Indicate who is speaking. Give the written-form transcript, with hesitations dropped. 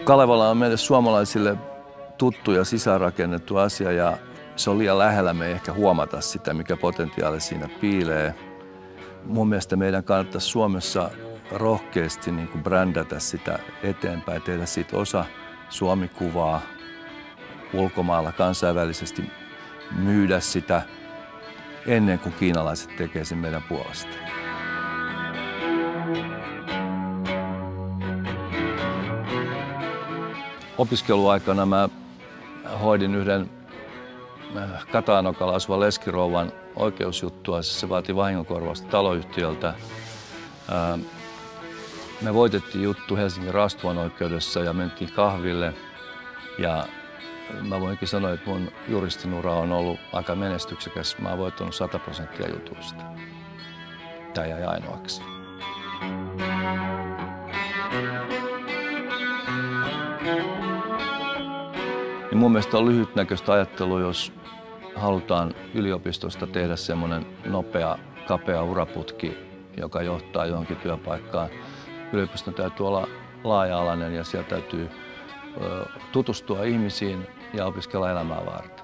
Speaker 1: Kalevala on meille suomalaisille tuttu ja sisäänrakennettu asia ja se on liian lähellä me ei ehkä huomata sitä, mikä potentiaali siinä piilee. Mun mielestä meidän kannattaisi Suomessa rohkeasti niin kuin brändätä sitä eteenpäin, tehdä siitä osa Suomi-kuvaa ulkomailla kansainvälisesti, myydä sitä ennen kuin kiinalaiset tekee sen meidän puolesta. Opiskeluaikana mä hoidin yhden Katanokalla asuvan leskirouvan oikeusjuttua. Se vaati vahingonkorvausta taloyhtiöltä. Me voitettiin juttu Helsingin Rastuvan oikeudessa ja mentiin kahville. Ja mä voinkin sanoa, että mun juristinura on ollut aika menestyksekäs. Mä oon voittanut 100% jutuista. Tää jäi ainoaksi. Ja mun mielestä on lyhytnäköistä ajattelua, jos halutaan yliopistosta tehdä semmoinen nopea, kapea uraputki, joka johtaa johonkin työpaikkaan. Yliopiston täytyy olla laaja-alainen ja siellä täytyy tutustua ihmisiin ja opiskella elämää varten.